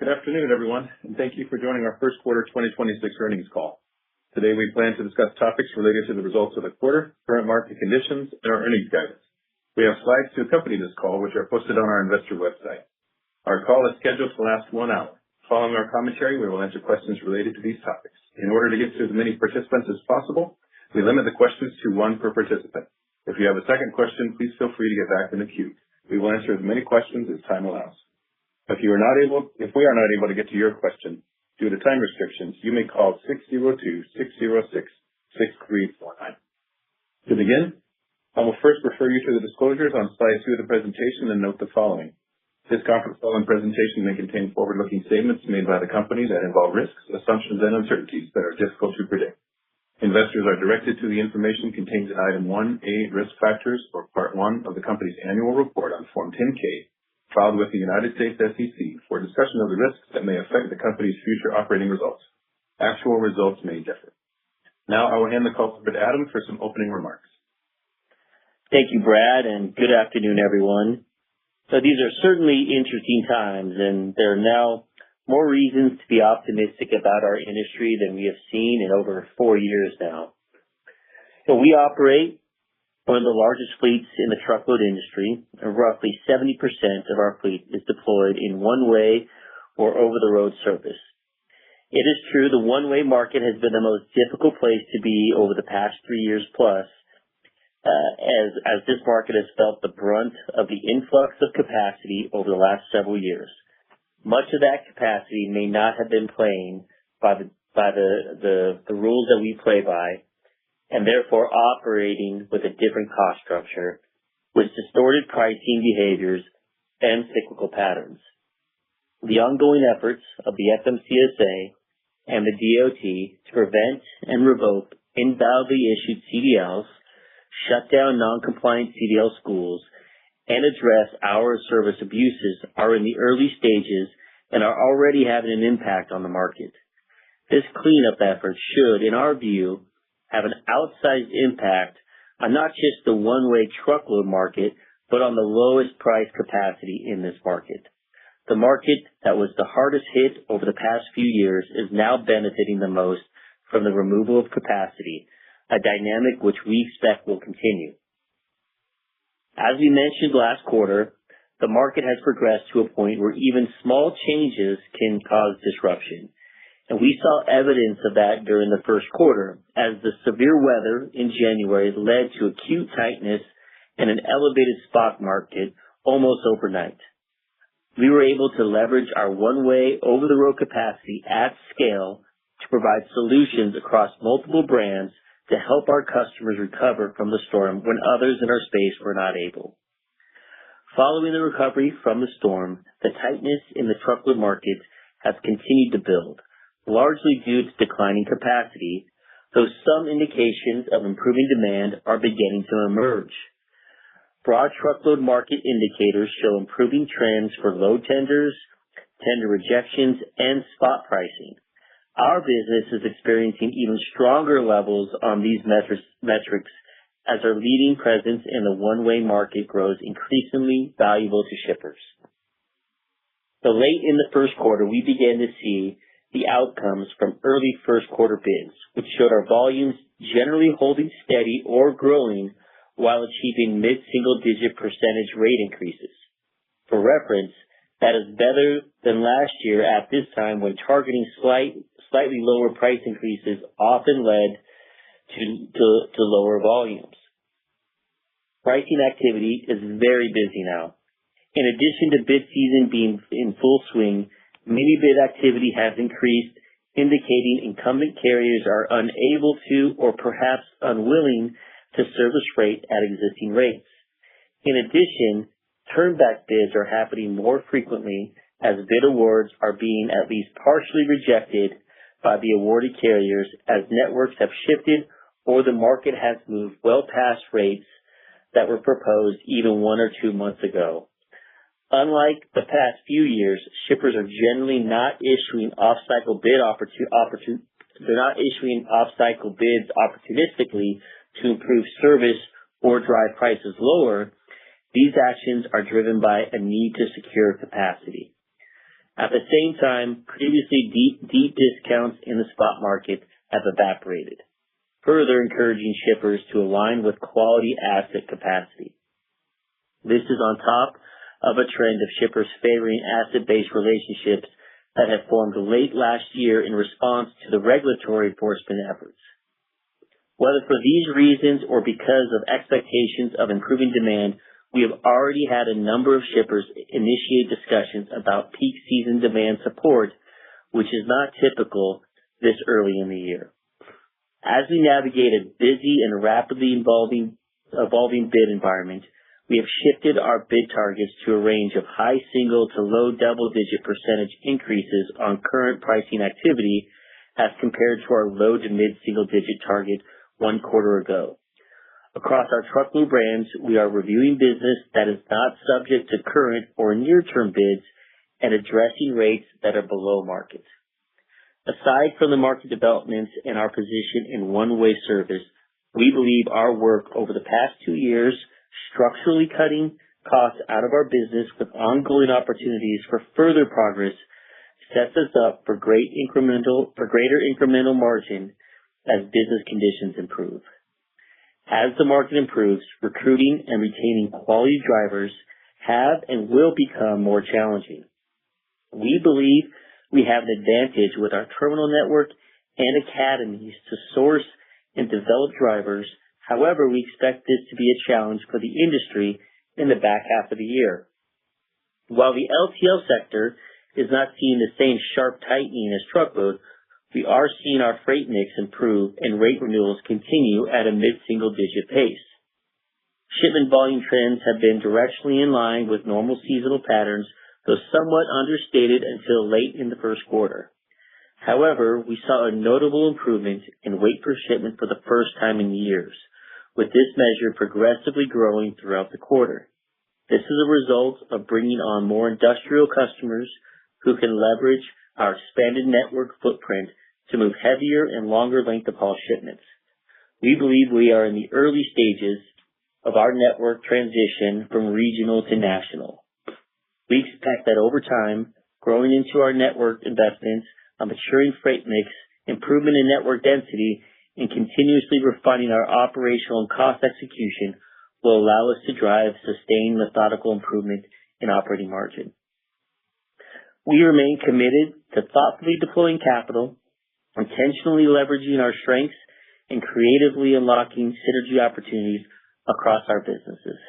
Good afternoon, everyone, and thank you for joining our first quarter 2026 earnings call. Today, we plan to discuss topics related to the results of the quarter, current market conditions, and our earnings guidance. We have slides to accompany this call, which are posted on our investor website. Our call is scheduled to last 1 hour. Following our commentary, we will answer questions related to these topics. In order to get to as many participants as possible, we limit the questions to 1 per participant. If you have a second question, please feel free to get back in the queue. We will answer as many questions as time allows. If we are not able to get to your question due to time restrictions, you may call 602-606-6349. To begin, I will first refer you to the disclosures on slide 2 of the presentation and note the following. This conference call and presentation may contain forward-looking statements made by the company that involve risks, assumptions, and uncertainties that are difficult to predict. Investors are directed to the information contained in Item 1A, Risk Factors, or Part 1 of the company's annual report on Form 10-K, filed with the United States SEC for a discussion of the risks that may affect the company's future operating results. Actual results may differ. Now I will hand the call over to Adam for some opening remarks. Thank you, Brad, and good afternoon, everyone. So these are certainly interesting times, and there are now more reasons to be optimistic about our industry than we have seen in over 4 years now. So we operate one of the largest fleets in the truckload industry, and roughly 70% of our fleet is deployed in one-way or over-the-road service. It is true the one-way market has been the most difficult place to be over the past 3 years plus, as this market has felt the brunt of the influx of capacity over the last several years. Much of that capacity may not have been playing by the rules that we play by, and therefore operating with a different cost structure, with distorted pricing behaviors and cyclical patterns. The ongoing efforts of the FMCSA and the DOT to prevent and revoke invalidly issued CDLs, shut down non-compliant CDL schools, and address hour of service abuses are in the early stages and are already having an impact on the market. This cleanup effort should, in our view, have an outsized impact on not just the one-way truckload market, but on the lowest price capacity in this market. The market that was the hardest hit over the past few years is now benefiting the most from the removal of capacity, a dynamic which we expect will continue. As we mentioned last quarter, the market has progressed to a point where even small changes can cause disruption. And we saw evidence of that during the first quarter, as the severe weather in January led to acute tightness and an elevated spot market almost overnight. We were able to leverage our one-way over-the-road capacity at scale to provide solutions across multiple brands to help our customers recover from the storm when others in our space were not able. Following the recovery from the storm, the tightness in the truckload market has continued to build, largely due to declining capacity, though some indications of improving demand are beginning to emerge. Broad truckload market indicators show improving trends for load tenders, tender rejections, and spot pricing. Our business is experiencing even stronger levels on these metrics as our leading presence in the one-way market grows increasingly valuable to shippers. So late in the first quarter, we began to see the outcomes from early first quarter bids, which showed our volumes generally holding steady or growing while achieving mid-single-digit percentage rate increases. For reference, that is better than last year at this time, when targeting slightly lower price increases often led to lower volumes. Pricing activity is very busy now. In addition to bid season being in full swing, mini bid activity has increased, indicating incumbent carriers are unable to, or perhaps unwilling to, service freight at existing rates. In addition, turnback bids are happening more frequently, as bid awards are being at least partially rejected by the awarded carriers, as networks have shifted or the market has moved well past rates that were proposed even 1 or 2 months ago. Unlike the past few years, shippers are generally not issuing off-cycle bids opportunistically to improve service or drive prices lower. These actions are driven by a need to secure capacity. At the same time, previously deep discounts in the spot market have evaporated, further encouraging shippers to align with quality asset capacity. This is on top of a trend of shippers favoring asset-based relationships that had formed late last year in response to the regulatory enforcement efforts. Whether for these reasons or because of expectations of improving demand, we have already had a number of shippers initiate discussions about peak season demand support, which is not typical this early in the year. As we navigate a busy and rapidly evolving bid environment, we have shifted our bid targets to a range of high single to low double-digit percentage increases on current pricing activity as compared to our low to mid-single-digit target 1 quarter ago. Across our truckload brands, we are reviewing business that is not subject to current or near-term bids and addressing rates that are below market. Aside from the market developments and our position in one-way service, we believe our work over the past 2 years, structurally cutting costs out of our business with ongoing opportunities for further progress, sets us up for greater incremental margin as business conditions improve. As the market improves, recruiting and retaining quality drivers have and will become more challenging. We believe we have an advantage with our terminal network and academies to source and develop drivers. However, we expect this to be a challenge for the industry in the back half of the year. While the LTL sector is not seeing the same sharp tightening as truckload, we are seeing our freight mix improve and rate renewals continue at a mid-single-digit pace. Shipment volume trends have been directionally in line with normal seasonal patterns, though somewhat understated until late in the first quarter. However, we saw a notable improvement in weight per shipment for the first time in years, with this measure progressively growing throughout the quarter. This is a result of bringing on more industrial customers who can leverage our expanded network footprint to move heavier and longer length of haul shipments. We believe we are in the early stages of our network transition from regional to national. We expect that over time, growing into our network investments, a maturing freight mix, improvement in network density, and continuously refining our operational and cost execution will allow us to drive sustained methodical improvement in operating margin. We remain committed to thoughtfully deploying capital, intentionally leveraging our strengths, and creatively unlocking synergy opportunities across our businesses.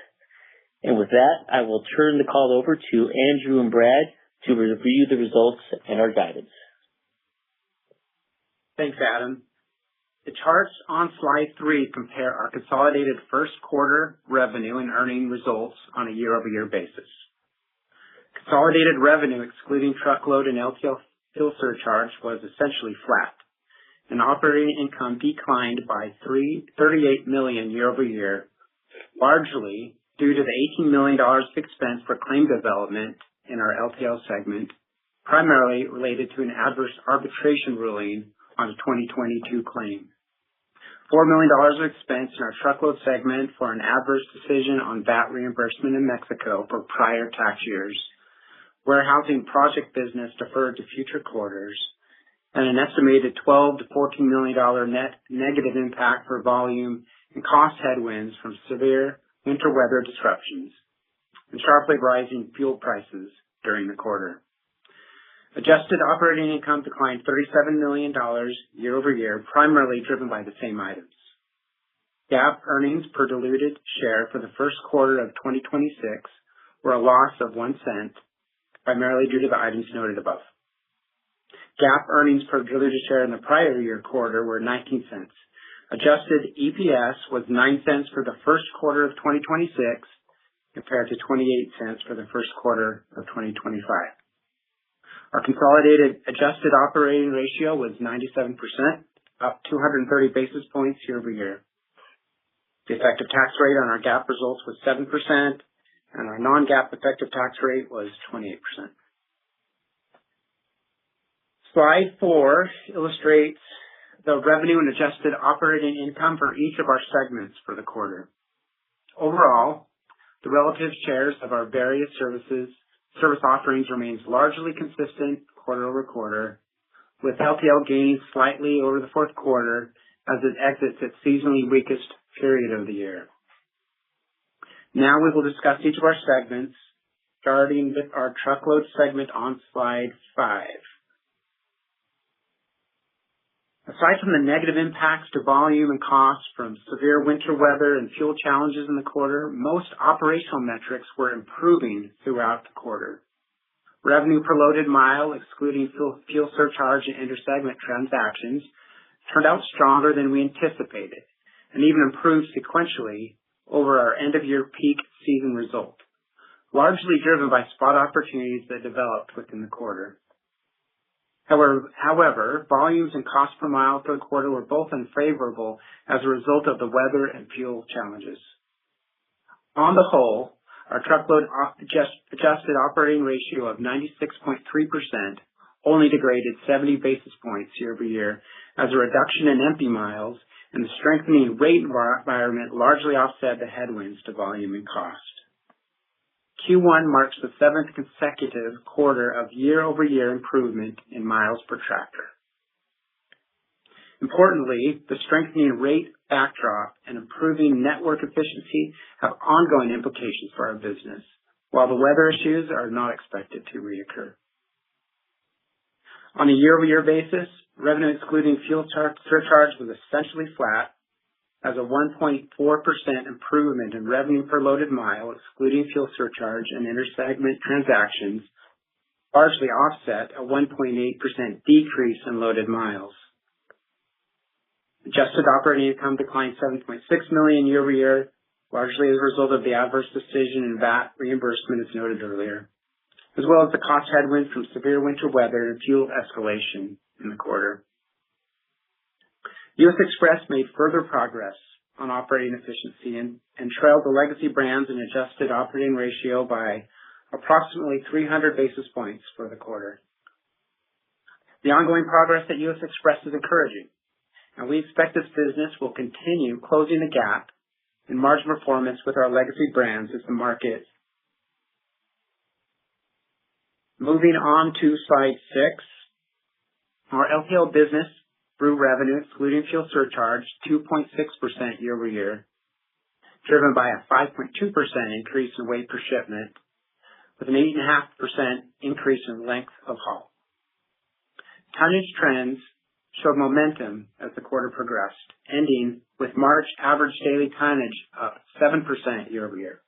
And with that, I will turn the call over to Andrew and Brad to review the results and our guidance. Thanks, Adam. The charts on slide 3 compare our consolidated first quarter revenue and earning results on a year-over-year basis. Consolidated revenue, excluding truckload and LTL fuel surcharge, was essentially flat, and operating income declined by $38 million year-over-year, largely due to the $18 million of expense for claim development in our LTL segment, primarily related to an adverse arbitration ruling on a 2022 claim. $4 million of expense in our truckload segment for an adverse decision on VAT reimbursement in Mexico for prior tax years, warehousing project business deferred to future quarters, and an estimated $12 to $14 million net negative impact for volume and cost headwinds from severe winter weather disruptions and sharply rising fuel prices during the quarter. Adjusted operating income declined $37 million year-over-year, primarily driven by the same items. GAAP earnings per diluted share for the first quarter of 2026 were a loss of 1 cent, primarily due to the items noted above. GAAP earnings per diluted share in the prior year quarter were 19 cents. Adjusted EPS was 9 cents for the first quarter of 2026, compared to 28 cents for the first quarter of 2025. Our consolidated adjusted operating ratio was 97%, up 230 basis points year-over-year. The effective tax rate on our GAAP results was 7%, and our non-GAAP effective tax rate was 28%. Slide 4 illustrates the revenue and adjusted operating income for each of our segments for the quarter. Overall, the relative shares of our various services service offerings remains largely consistent quarter-over-quarter, with LTL gaining slightly over the fourth quarter as it exits its seasonally weakest period of the year. Now we will discuss each of our segments, starting with our truckload segment on slide 5. Aside from the negative impacts to volume and costs from severe winter weather and fuel challenges in the quarter, most operational metrics were improving throughout the quarter. Revenue per loaded mile, excluding fuel surcharge and intersegment transactions, turned out stronger than we anticipated and even improved sequentially over our end-of-year peak season result, largely driven by spot opportunities that developed within the quarter. However, volumes and cost per mile for the quarter were both unfavorable as a result of the weather and fuel challenges. On the whole, our truckload adjusted operating ratio of 96.3% only degraded 70 basis points year-over-year as a reduction in empty miles and the strengthening rate environment largely offset the headwinds to volume and cost. Q1 marks the 7th consecutive quarter of year-over-year improvement in miles per tractor. Importantly, the strengthening rate backdrop and improving network efficiency have ongoing implications for our business, while the weather issues are not expected to reoccur. On a year-over-year basis, revenue excluding fuel surcharge was essentially flat, as a 1.4% improvement in revenue per loaded mile, excluding fuel surcharge and intersegment transactions, largely offset a 1.8% decrease in loaded miles. Adjusted operating income declined $7.6 million year-over-year, largely as a result of the adverse decision in VAT reimbursement as noted earlier, as well as the cost headwind from severe winter weather and fuel escalation in the quarter. U.S. Xpress made further progress on operating efficiency and trailed the legacy brands in adjusted operating ratio by approximately 300 basis points for the quarter. The ongoing progress at U.S. Xpress is encouraging, and we expect this business will continue closing the gap in margin performance with our legacy brands as the market. Moving on to slide 6, our LTL business grew revenue excluding fuel surcharge 2.6% year-over-year, driven by a 5.2% increase in weight per shipment, with an 8.5% increase in length of haul. Tonnage trends showed momentum as the quarter progressed, ending with March average daily tonnage up 7% year-over-year.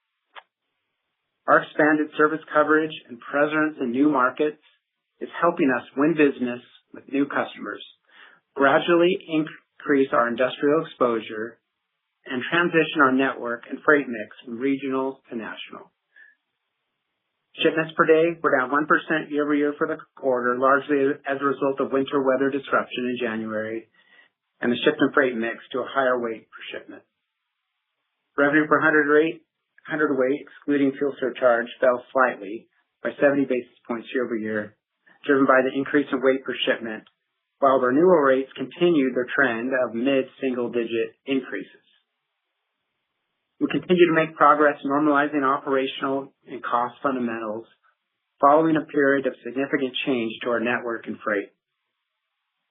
Our expanded service coverage and presence in new markets is helping us win business with new customers, gradually increase our industrial exposure, and transition our network and freight mix from regional to national. Shipments per day were down 1% year-over-year for the quarter, largely as a result of winter weather disruption in January and the shift in freight mix to a higher weight per shipment. Revenue per hundredweight, excluding fuel surcharge, fell slightly by 70 basis points year-over-year, driven by the increase in weight per shipment, while renewal rates continued their trend of mid-single-digit increases. We continue to make progress normalizing operational and cost fundamentals following a period of significant change to our network and freight.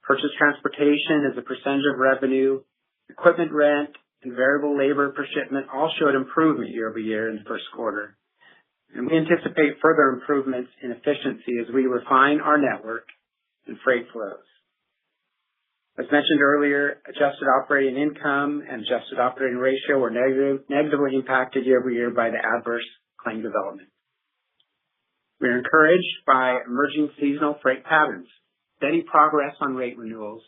Purchase transportation as a percentage of revenue, equipment rent, and variable labor per shipment all showed improvement year-over-year in the first quarter, and we anticipate further improvements in efficiency as we refine our network and freight flows. As mentioned earlier, adjusted operating income and adjusted operating ratio were negatively impacted year-over-year by the adverse claim development. We are encouraged by emerging seasonal freight patterns, steady progress on rate renewals,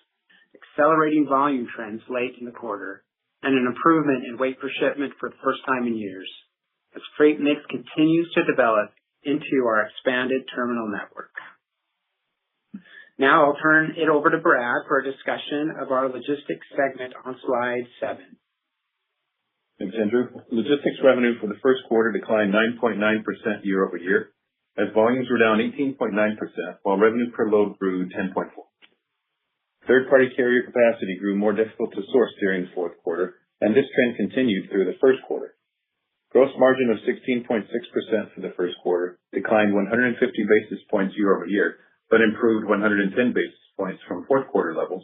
accelerating volume trends late in the quarter, and an improvement in weight per shipment for the first time in years, as freight mix continues to develop into our expanded terminal network. Now I'll turn it over to Brad for a discussion of our logistics segment on slide 7. Thanks, Andrew. Logistics revenue for the first quarter declined 9.9% year-over-year, as volumes were down 18.9%, while revenue per load grew 10.4%. Third-party carrier capacity grew more difficult to source during the fourth quarter, and this trend continued through the first quarter. Gross margin of 16.6% for the first quarter declined 150 basis points year-over-year, but improved 110 basis points from fourth quarter levels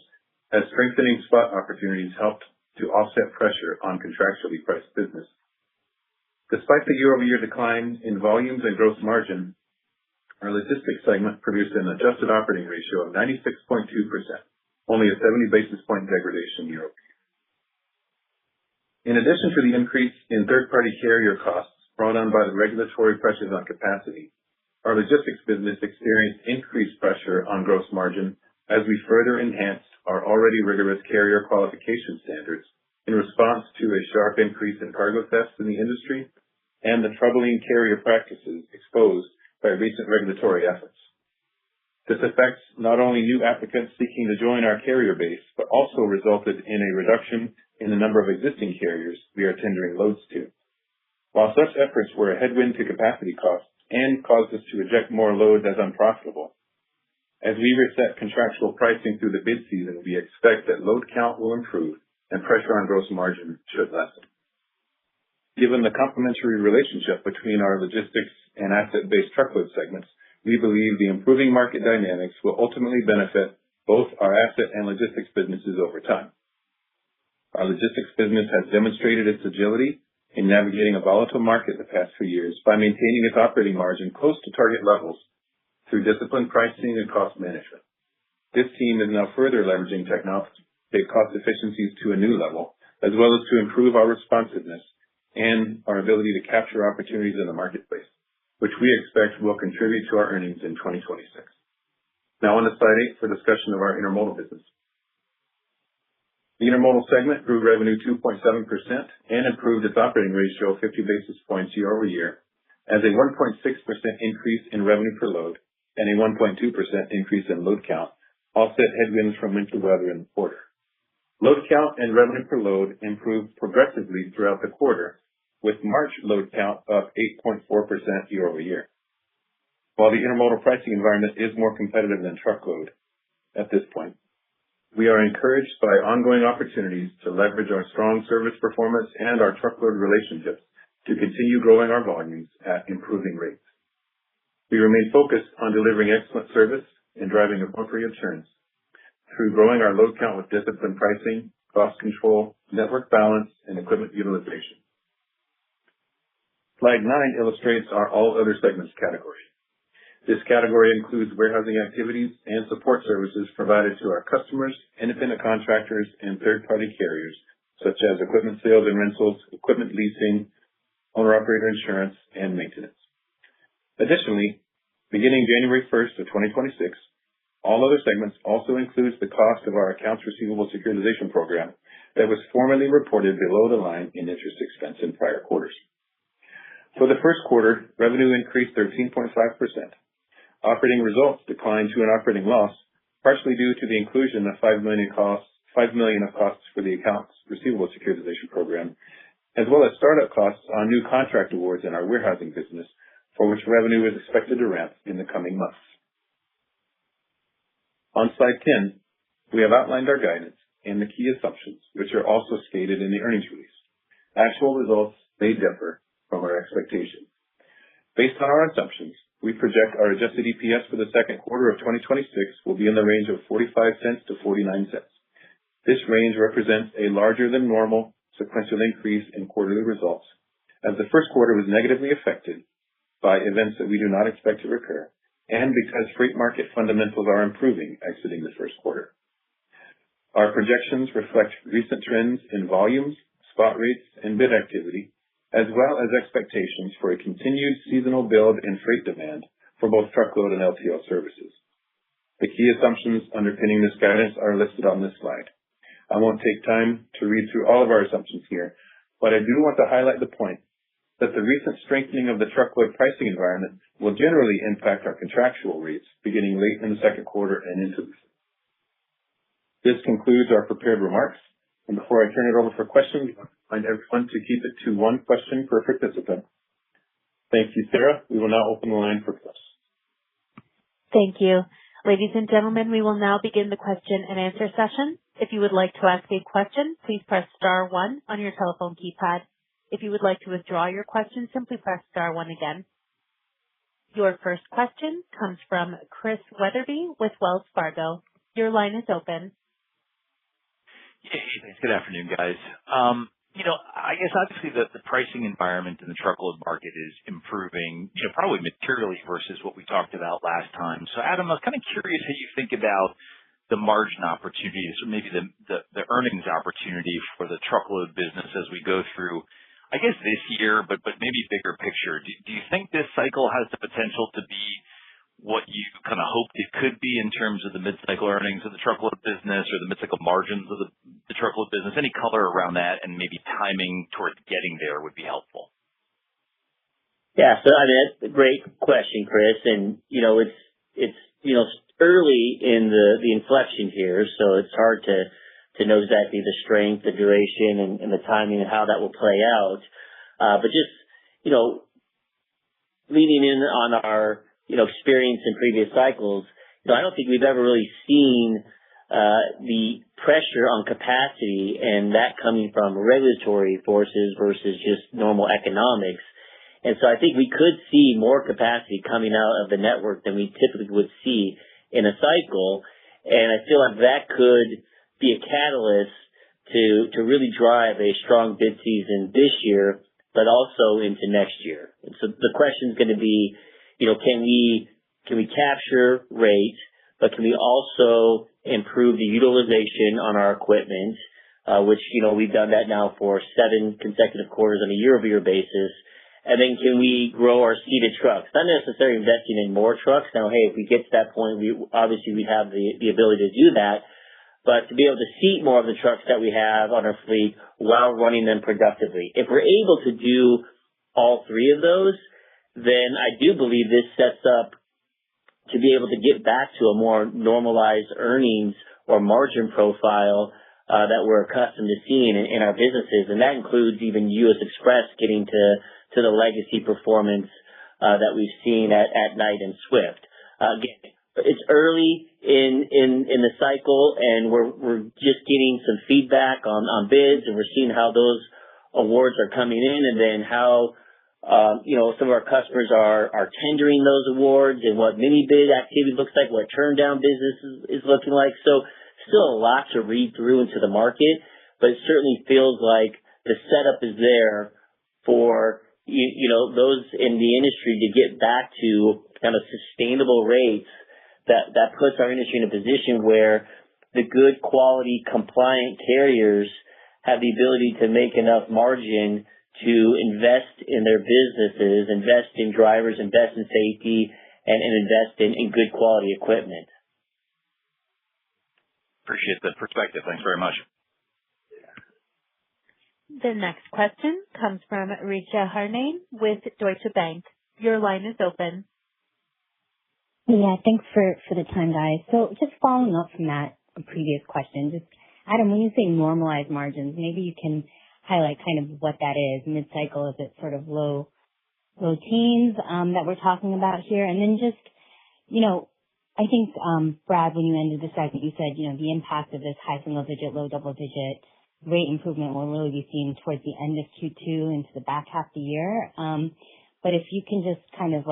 as strengthening spot opportunities helped to offset pressure on contractually priced business. Despite the year-over-year decline in volumes and gross margin, our logistics segment produced an adjusted operating ratio of 96.2%, only a 70 basis point degradation year-over-year. In addition to the increase in third-party carrier costs brought on by the regulatory pressures on capacity, our logistics business experienced increased pressure on gross margin as we further enhanced our already rigorous carrier qualification standards in response to a sharp increase in cargo thefts in the industry and the troubling carrier practices exposed by recent regulatory efforts. This affects not only new applicants seeking to join our carrier base, but also resulted in a reduction in the number of existing carriers we are tendering loads to. While such efforts were a headwind to capacity costs and caused us to reject more loads as unprofitable, as we reset contractual pricing through the bid season, we expect that load count will improve and pressure on gross margin should lessen. Given the complementary relationship between our logistics and asset-based truckload segments, we believe the improving market dynamics will ultimately benefit both our asset and logistics businesses over time. Our logistics business has demonstrated its agility in navigating a volatile market the past few years by maintaining its operating margin close to target levels through disciplined pricing and cost management. This team is now further leveraging technology to take cost efficiencies to a new level, as well as to improve our responsiveness and our ability to capture opportunities in the marketplace, which we expect will contribute to our earnings in 2026. Now on to slide 8 for discussion of our intermodal business. The intermodal segment grew revenue 2.7% and improved its operating ratio 50 basis points year-over-year as a 1.6% increase in revenue per load and a 1.2% increase in load count offset headwinds from winter weather in the quarter. Load count and revenue per load improved progressively throughout the quarter, with March load count up 8.4% year-over-year. While the intermodal pricing environment is more competitive than truckload at this point, we are encouraged by ongoing opportunities to leverage our strong service performance and our truckload relationships to continue growing our volumes at improving rates. We remain focused on delivering excellent service and driving appropriate returns through growing our load count with disciplined pricing, cost control, network balance, and equipment utilization. Slide 9 illustrates our all other segments category. This category includes warehousing activities and support services provided to our customers, independent contractors, and third-party carriers, such as equipment sales and rentals, equipment leasing, owner-operator insurance, and maintenance. Additionally, beginning January 1st of 2026, all other segments also includes the cost of our accounts receivable securitization program that was formerly reported below the line in interest expense in prior quarters. For the first quarter, revenue increased 13.5%. Operating results declined to an operating loss, partially due to the inclusion of $5 million of costs for the accounts receivable securitization program, as well as startup costs on new contract awards in our warehousing business, for which revenue is expected to ramp in the coming months. On slide 10, we have outlined our guidance and the key assumptions, which are also stated in the earnings release. Actual results may differ from our expectations. Based on our assumptions, we project our adjusted EPS for the second quarter of 2026 will be in the range of 45 cents to 49 cents. This range represents a larger than normal sequential increase in quarterly results, as the first quarter was negatively affected by events that we do not expect to recur, and because freight market fundamentals are improving exiting the first quarter. Our projections reflect recent trends in volumes, spot rates, and bid activity, as well as expectations for a continued seasonal build in freight demand for both truckload and LTL services. The key assumptions underpinning this guidance are listed on this slide. I won't take time to read through all of our assumptions here, but I do want to highlight the point that the recent strengthening of the truckload pricing environment will generally impact our contractual rates beginning late in the second quarter and into the third. This concludes our prepared remarks. And before I turn it over for questions, I remind everyone to keep it to one question per participant. Thank you, Sarah. We will now open the line for questions. Thank you. Ladies and gentlemen, we will now begin the question and answer session. If you would like to ask a question, please press star 1 on your telephone keypad. If you would like to withdraw your question, simply press star one again. Your first question comes from Chris Wetherbee with Wells Fargo. Your line is open. Hey, thanks. Good afternoon, guys. I guess obviously the pricing environment in the truckload market is improving, probably materially versus what we talked about last time. So Adam, I was kind of curious how you think about the margin opportunities or maybe the earnings opportunity for the truckload business as we go through, I guess, this year, but maybe bigger picture. Do you think this cycle has the potential to be what you kind of hoped it could be in terms of the mid-cycle earnings of the truckload business or the mid-cycle margins of the truckload business? Any color around that and maybe timing towards getting there would be helpful. Yeah, so I mean, that's a great question, Chris. And, it's early in the inflection here, so it's hard to know exactly the strength, the duration, and the timing and how that will play out. But just, leaning in on our, experience in previous cycles, I don't think we've ever really seen the pressure on capacity and that coming from regulatory forces versus just normal economics. And so I think we could see more capacity coming out of the network than we typically would see in a cycle. And I feel like that could be a catalyst to really drive a strong bid season this year, but also into next year. And so the question is going to be, can we capture rate, but can we also improve the utilization on our equipment, which, we've done that now for 7 consecutive quarters on a year-over-year basis. And then can we grow our seated trucks? Not necessarily investing in more trucks. Now, hey, if we get to that point, we have the ability to do that. But to be able to seat more of the trucks that we have on our fleet while running them productively. If we're able to do all 3 of those, then I do believe this sets up to be able to get back to a more normalized earnings or margin profile that we're accustomed to seeing in our businesses. And that includes even U.S. Express getting to the legacy performance that we've seen at Knight and Swift. Again, it's early in the cycle, and we're just getting some feedback on bids, and we're seeing how those awards are coming in, and then how some of our customers are tendering those awards and what mini bid activity looks like, what turn down business is looking like. So still a lot to read through into the market, but it certainly feels like the setup is there for those in the industry to get back to kind of sustainable rates that puts our industry in a position where the good quality compliant carriers have the ability to make enough margin to invest in their businesses, invest in drivers, invest in safety, and invest in good quality equipment. Appreciate the perspective. Thanks very much. The next question comes from Richa Harnain with Deutsche Bank. Your line is open. Yeah, thanks for the time, guys. So just following up from that previous question, just Adam, when you say normalized margins, maybe you can highlight kind of what that is. Mid-cycle, is it sort of low teens that we're talking about here? And then just, I think, Brad, when you ended the segment, you said, the impact of this high single-digit, low double-digit rate improvement will really be seen towards the end of Q2 into the back half of the year. But if you can just kind of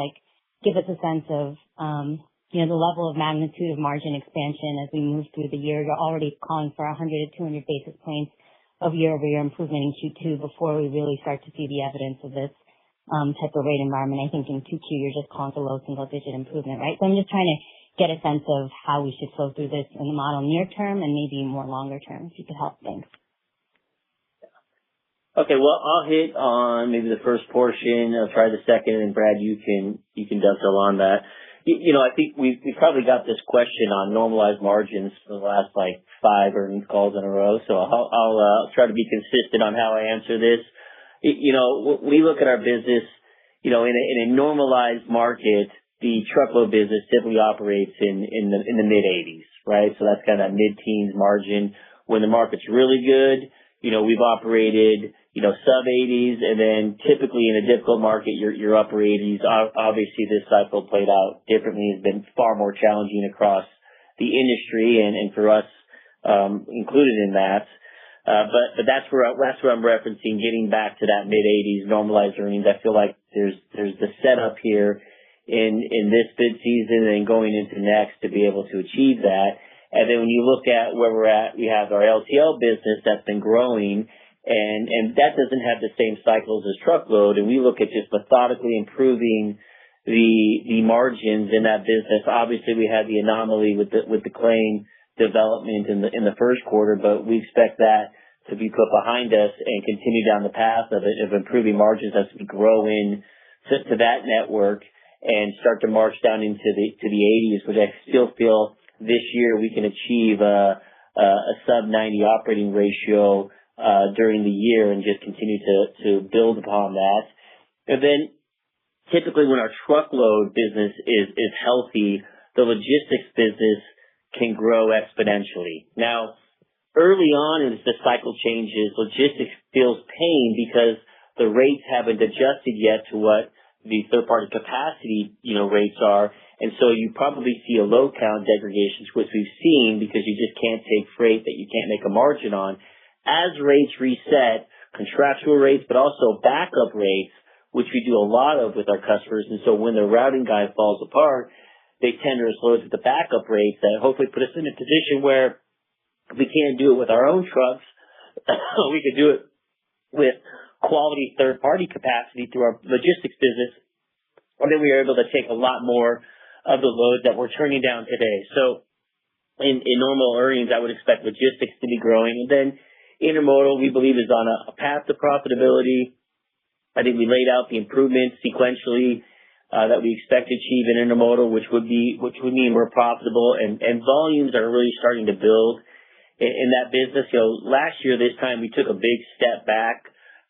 give us a sense of, the level of magnitude of margin expansion as we move through the year. You're already calling for 100 to 200 basis points of year-over-year improvement in Q2 before we really start to see the evidence of this type of rate environment. I think in Q2 you're just calling for low single-digit improvement, right? So I'm just trying to get a sense of how we should flow through this in the model near term and maybe more longer term, if you could help. Thanks. Okay, well, I'll hit on maybe the first portion. I'll try the second, and Brad, you can dovetail on that. I think we've probably got this question on normalized margins for the last 5 earnings calls in a row. So I'll try to be consistent on how I answer this. We look at our business, in a normalized market, the truckload business typically operates in the mid-80s, right? So that's kind of that mid-teens margin. When the market's really good, we've operated, sub-80s, and then typically in a difficult market, you're upper 80s. Obviously, this cycle played out differently. It's been far more challenging across the industry and for us included in that. But that's where I'm referencing getting back to that mid-80s normalized earnings. I feel like there's the setup here in this bid season and going into next to be able to achieve that. And then when you look at where we're at, we have our LTL business that's been growing, and that doesn't have the same cycles as truckload. And we look at just methodically improving the margins in that business. Obviously, we had the anomaly with the claim development in the first quarter, but we expect that to be put behind us and continue down the path of improving margins as we grow in to that network and start to march down into the 80s, which I still feel this year we can achieve a sub 90 operating ratio during the year and just continue to build upon that. And then typically when our truckload business is healthy, the logistics business can grow exponentially. Now, early on as the cycle changes, logistics feels pain because the rates haven't adjusted yet to what the third-party capacity, rates are. And so you probably see a load count degradation, which we've seen because you just can't take freight that you can't make a margin on. As rates reset, contractual rates, but also backup rates, which we do a lot of with our customers. And so when the routing guide falls apart, they tender us loads at the backup rates that hopefully put us in a position where we can't do it with our own trucks. We could do it with quality third-party capacity through our logistics business. And then we are able to take a lot more of the loads that we're turning down today. So in normal earnings, I would expect logistics to be growing. And then intermodal, we believe, is on a path to profitability. I think we laid out the improvements sequentially that we expect to achieve in intermodal, which would mean we're profitable, and volumes are really starting to build in that business. Last year this time we took a big step back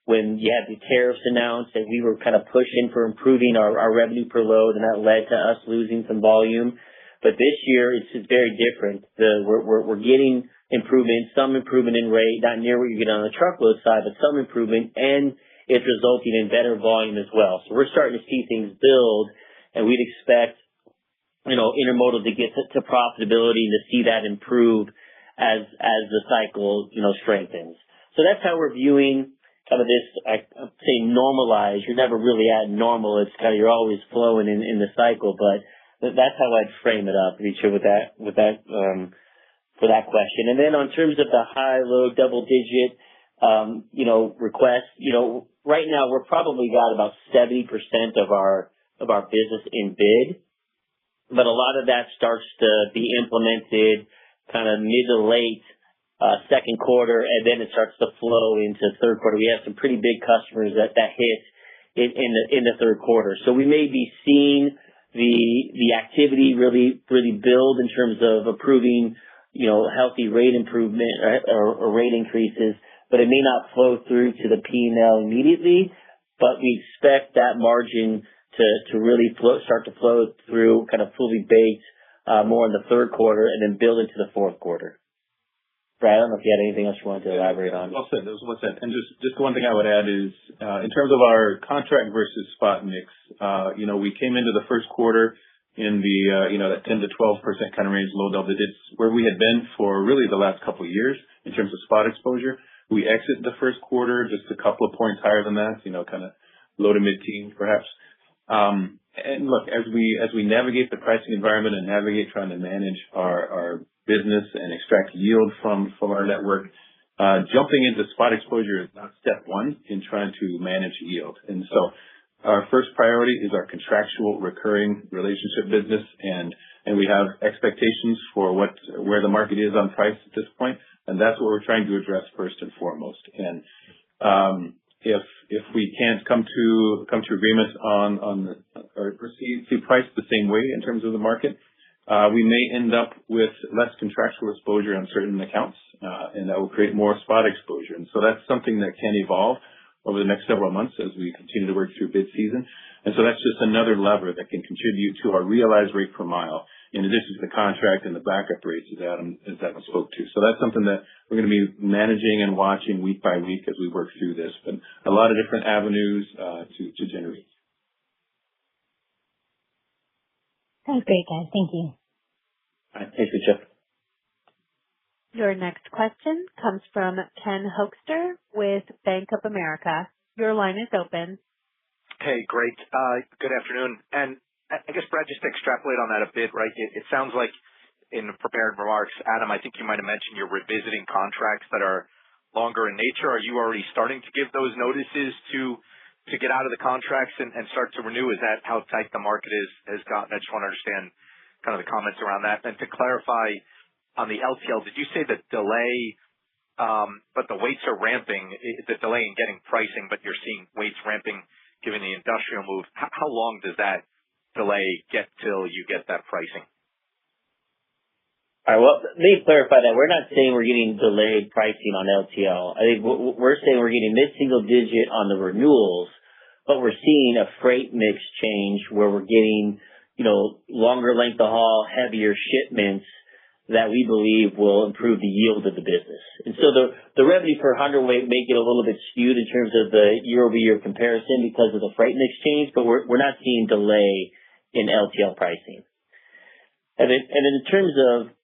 when you had the tariffs announced, and we were kind of pushing for improving our revenue per load, and that led to us losing some volume. But this year it's very different. We're getting improvement, some improvement in rate, not near what you get on the truckload side, but some improvement, and it's resulting in better volume as well. So we're starting to see things build, and we'd expect, intermodal to get to profitability and to see that improve as the cycle, strengthens. So that's how we're viewing kind of this, I say normalized. You're never really at normal. It's kind of, you're always flowing in the cycle, but that's how I'd frame it up, Richa, for that question. And then on terms of the high, low, double digit, requests, right now we're probably got about 70% of our business in bid, but a lot of that starts to be implemented kind of mid to late second quarter, and then it starts to flow into third quarter. We have some pretty big customers that hit in the third quarter. So we may be seeing the activity really build in terms of approving, healthy rate improvement or rate increases, but it may not flow through to the P&L immediately. But we expect that margin to really start to flow through kind of fully baked more in the third quarter and then build into the fourth quarter. Brad, I don't know if you had anything else you wanted to elaborate on. Well said. That was well said. And just one thing I would add is, in terms of our contract versus spot mix, we came into the first quarter in the, that 10 to 12% kind of range, low double digits, where we had been for really the last couple of years in terms of spot exposure. We exit the first quarter just a couple of points higher than that, kind of low to mid-teens perhaps. And look, as we navigate the pricing environment and navigate trying to manage our business and extract yield from our network, jumping into spot exposure is not step one in trying to manage yield. And so our first priority is our contractual recurring relationship business, and we have expectations for where the market is on price at this point, and that's what we're trying to address first and foremost. And if we can't come to agreement on or see price the same way in terms of the market, we may end up with less contractual exposure on certain accounts, and that will create more spot exposure. And so that's something that can evolve over the next several months as we continue to work through bid season. And so that's just another lever that can contribute to our realized rate per mile, in addition to the contract and the backup rates as Adam spoke to. So that's something that we're going to be managing and watching week by week as we work through this, but a lot of different avenues to generate. Sounds great, guys. Thank you. All right. Thanks, Richa. Your next question comes from Ken Hoexter with Bank of America. Your line is open. Hey, great. Good afternoon. And I guess, Brad, just to extrapolate on that a bit, right? It sounds like in the prepared remarks, Adam, I think you might have mentioned you're revisiting contracts that are longer in nature. Are you already starting to give those notices to get out of the contracts and start to renew? Is that how tight the market has gotten? I just want to understand kind of the comments around that. And to clarify on the LTL, did you say the delay, but the weights are ramping, the delay in getting pricing, but you're seeing weights ramping given the industrial move? How long does that delay get till you get that pricing? All right. Well, let me clarify that. We're not saying we're getting delayed pricing on LTL. I think we're saying we're getting mid-single digit on the renewals, but we're seeing a freight mix change where we're getting, longer length of haul, heavier shipments that we believe will improve the yield of the business. And so the revenue per hundredweight may get a little bit skewed in terms of the year-over-year comparison because of the freight mix change, but we're not seeing delay in LTL pricing. And then in terms of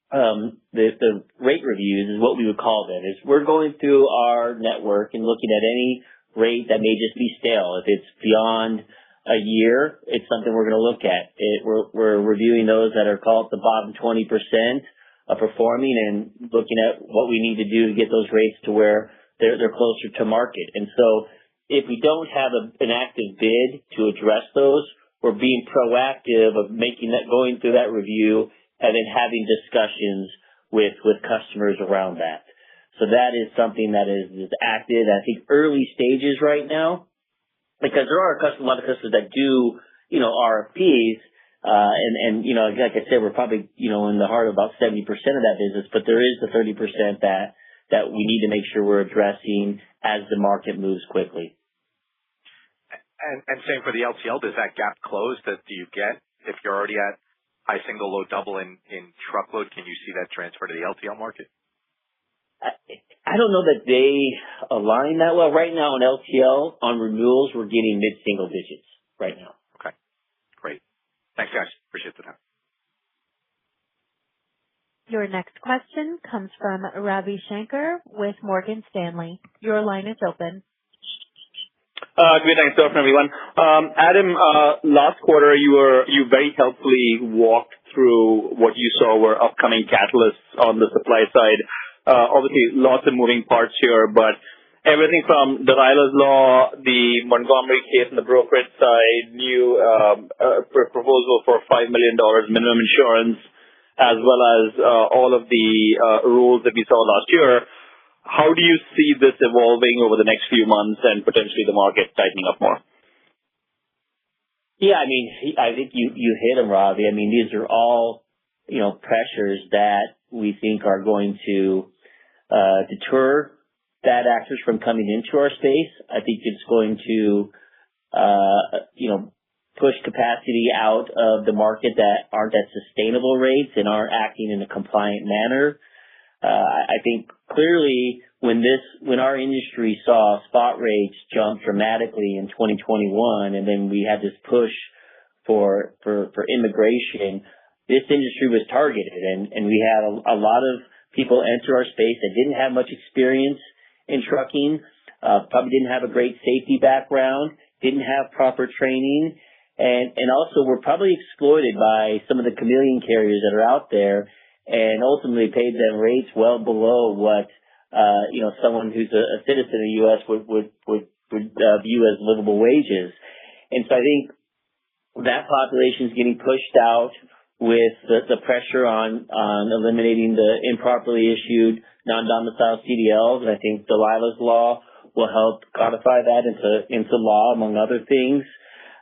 the rate reviews is what we would call them, is we're going through our network and looking at any rate that may just be stale. If it's beyond a year, it's something we're going to look at. We're reviewing those that are called the bottom 20% of performing and looking at what we need to do to get those rates to where they're closer to market. And so if we don't have an active bid to address those, we're being proactive of going through that review and then having discussions with customers around that. So that is something that is active, I think, early stages right now, because there are a lot of customers that do, RFPs, and like I said, we're probably, in the heart of about 70% of that business, but there is the 30% that we need to make sure we're addressing as the market moves quickly. And same for the LTL, does that gap close? Do you get, if you're already at high single, low double in truckload, can you see that transfer to the LTL market? I don't know that they align that well. Right now on LTL, on renewals, we're getting mid-single digits right now. Okay, great. Thanks, guys. Appreciate the time. Your next question comes from Ravi Shankar with Morgan Stanley. Your line is open. Great. Thanks, everyone. Adam, last quarter you very helpfully walked through what you saw were upcoming catalysts on the supply side. Obviously, lots of moving parts here, but everything from Delilah's Law, the Montgomery case on the brokerage side, new proposal for $5 million minimum insurance, as well as all of the rules that we saw last year. How do you see this evolving over the next few months and potentially the market tightening up more? Yeah, I think you hit them, Ravi. These are all, pressures that we think are going to deter bad actors from coming into our space. I think it's going to, push capacity out of the market that aren't at sustainable rates and aren't acting in a compliant manner. I think clearly when our industry saw spot rates jump dramatically in 2021, and then we had this push for immigration, this industry was targeted, and we had a lot of people enter our space that didn't have much experience in trucking, probably didn't have a great safety background, didn't have proper training, and also were probably exploited by some of the chameleon carriers that are out there, and ultimately paid them rates well below what someone who's a citizen of the U.S. would view as livable wages. And so I think that population is getting pushed out with the pressure on eliminating the improperly issued non-domiciled CDLs, and I think Delilah's Law will help codify that into law, among other things.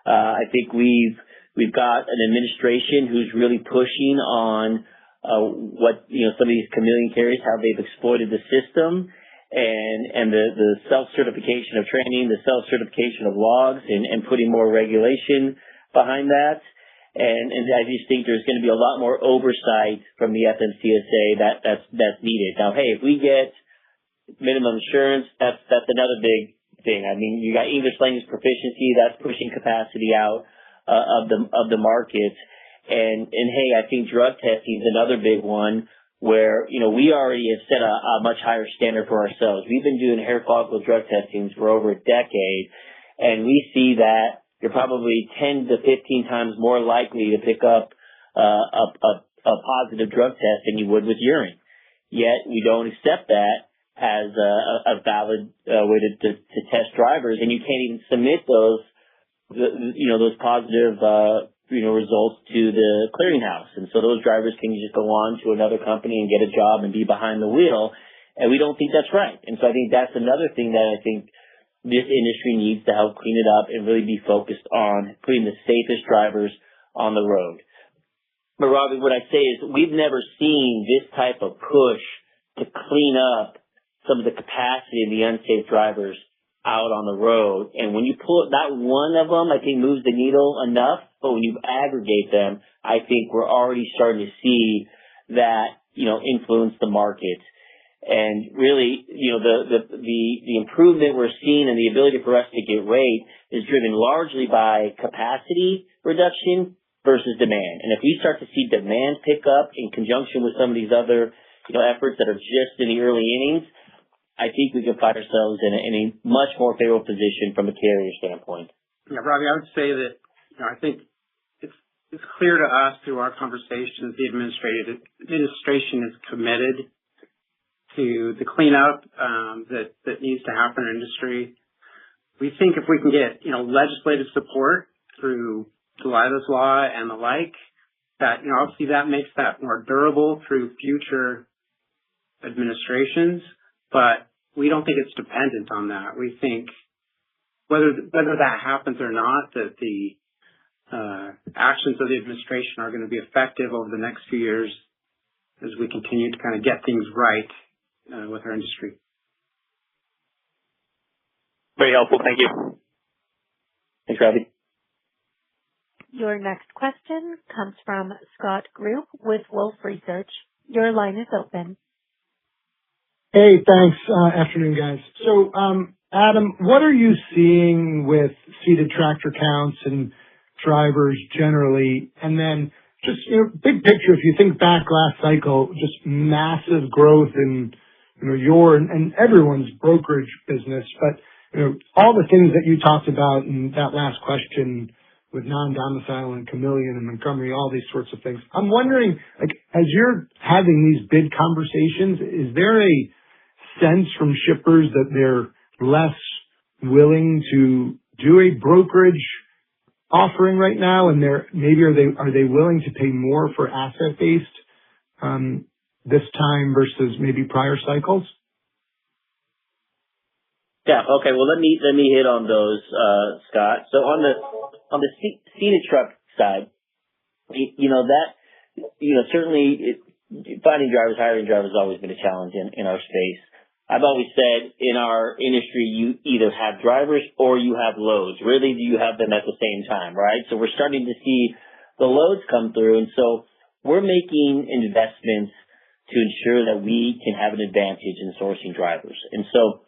I think we've got an administration who's really pushing on what some of these chameleon carriers, how they've exploited the system, and the self-certification of training, the self-certification of logs, and putting more regulation behind that. And I just think there's going to be a lot more oversight from the FMCSA that's needed. Now, hey, if we get minimum insurance, that's another big thing. You got English language proficiency, that's pushing capacity out of the market. And hey, I think drug testing is another big one where, we already have set a much higher standard for ourselves. We've been doing hair follicle drug testings for over a decade, and we see that you're probably 10 to 15 times more likely to pick up a positive drug test than you would with urine. Yet we don't accept that as a valid way to test drivers, and you can't even submit those positive results to the clearinghouse. And so those drivers can just go on to another company and get a job and be behind the wheel. And we don't think that's right. And so I think that's another thing that I think this industry needs to help clean it up and really be focused on putting the safest drivers on the road. But Robbie, what I say is we've never seen this type of push to clean up some of the capacity of the unsafe drivers out on the road. And when you pull that one of them, I think moves the needle enough. But when you aggregate them, I think we're already starting to see that, influence the market. And really, the improvement we're seeing and the ability for us to get rate is driven largely by capacity reduction versus demand. And if we start to see demand pick up in conjunction with some of these other, efforts that are just in the early innings, I think we can find ourselves in a much more favorable position from a carrier standpoint. Yeah, Robbie, I would say that, I think it's clear to us through our conversations, the administration is committed to the cleanup that needs to happen in industry. We think if we can get, legislative support through Delilah's Law and the like, that, obviously that makes that more durable through future administrations. But we don't think it's dependent on that. We think whether that happens or not, that the actions of the administration are going to be effective over the next few years as we continue to kind of get things right with our industry. Very helpful. Thank you. Thanks, Robbie. Your next question comes from Scott Group with Wolfe Research. Your line is open. Hey, thanks. Afternoon, guys. So, Adam, what are you seeing with seated tractor counts and drivers generally? And then just, big picture, if you think back last cycle, just massive growth in, your and everyone's brokerage business. But, all the things that you talked about in that last question with non-domicile and Chameleon and Montgomery, all these sorts of things. I'm wondering, as you're having these bid conversations, is there a sense from shippers that they're less willing to do a brokerage offering right now, and are they willing to pay more for asset based this time versus maybe prior cycles? Yeah. Okay. Well, let me hit on those, Scott. So on the seated truck side, certainly finding drivers, hiring drivers has always been a challenge in our space. I've always said in our industry, you either have drivers or you have loads. Rarely do you have them at the same time, right? So we're starting to see the loads come through. And so we're making investments to ensure that we can have an advantage in sourcing drivers. And so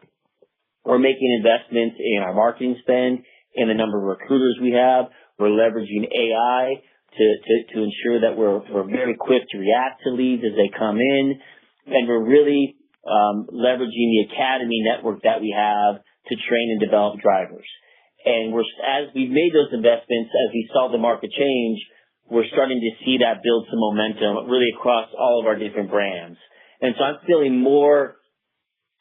we're making investments in our marketing spend, in the number of recruiters we have. We're leveraging AI to ensure that we're very quick to react to leads as they come in. And we're really leveraging the academy network that we have to train and develop drivers. And as we've made those investments, as we saw the market change, we're starting to see that build some momentum really across all of our different brands. And so I'm feeling more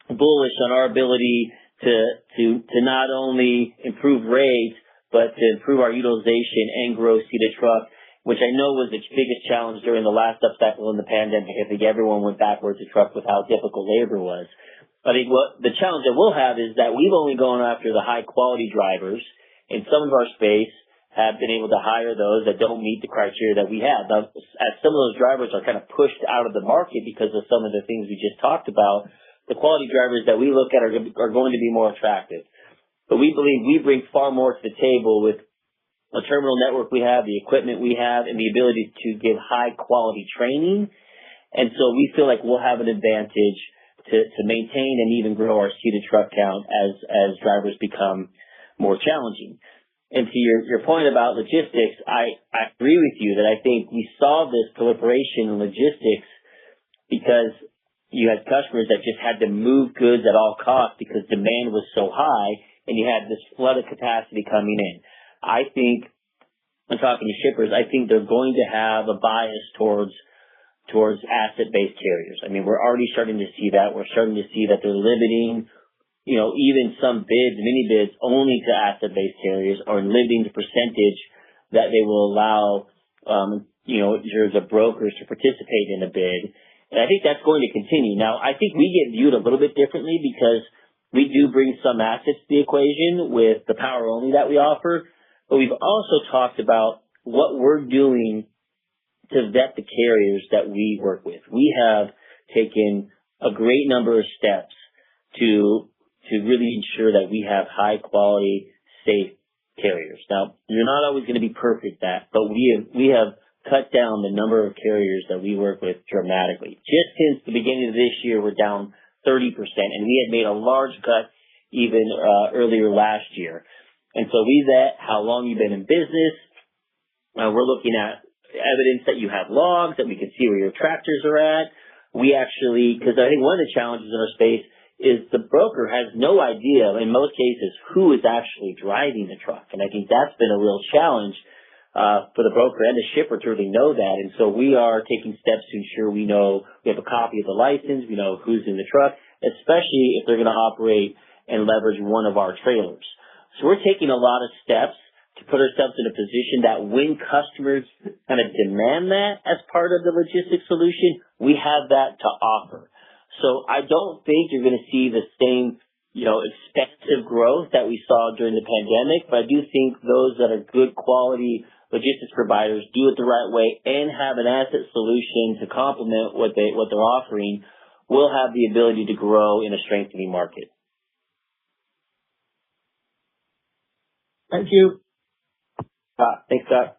bullish on our ability to not only improve rates, but to improve our utilization and grow seated truck, which I know was its biggest challenge during the last upcycle in the pandemic. I think everyone went backwards to truck with how difficult labor was. I think what the challenge that we'll have is that we've only gone after the high quality drivers, and some of our space have been able to hire those that don't meet the criteria that we have. Now, as some of those drivers are kind of pushed out of the market because of some of the things we just talked about, the quality drivers that we look at are going to be more attractive. But we believe we bring far more to the table with the terminal network we have, the equipment we have, and the ability to give high quality training. And so we feel like we'll have an advantage to maintain and even grow our seated truck count as drivers become more challenging. And to your point about logistics, I agree with you that I think we saw this proliferation in logistics because you had customers that just had to move goods at all costs because demand was so high, and you had this flood of capacity coming in. I think, I'm talking to shippers, I think they're going to have a bias towards asset-based carriers. I mean, we're already starting to see that. We're starting to see that they're limiting, even some bids, mini bids, only to asset-based carriers, or limiting the percentage that they will allow, the brokers to participate in a bid. And I think that's going to continue. Now, I think we get viewed a little bit differently because we do bring some assets to the equation with the power only that we offer, but we've also talked about what we're doing to vet the carriers that we work with. We have taken a great number of steps to really ensure that we have high quality, safe carriers. Now, you're not always going to be perfect at, but we have cut down the number of carriers that we work with dramatically. Just since the beginning of this year, we're down 30%, and we had made a large cut even earlier last year. And so we vet how long you've been in business. We're looking at evidence that you have logs, that we can see where your tractors are at. We actually, because I think one of the challenges in our space is the broker has no idea, in most cases, who is actually driving the truck. And I think that's been a real challenge for the broker and the shipper to really know that. And so we are taking steps to ensure we have a copy of the license, we know who's in the truck, especially if they're going to operate and leverage one of our trailers. So we're taking a lot of steps to put ourselves in a position that when customers kind of demand that as part of the logistics solution, we have that to offer. So I don't think you're going to see the same expensive growth that we saw during the pandemic, but I do think those that are good quality logistics providers do it the right way and have an asset solution to complement what they're offering will have the ability to grow in a strengthening market. Thank you. Thanks, Scott.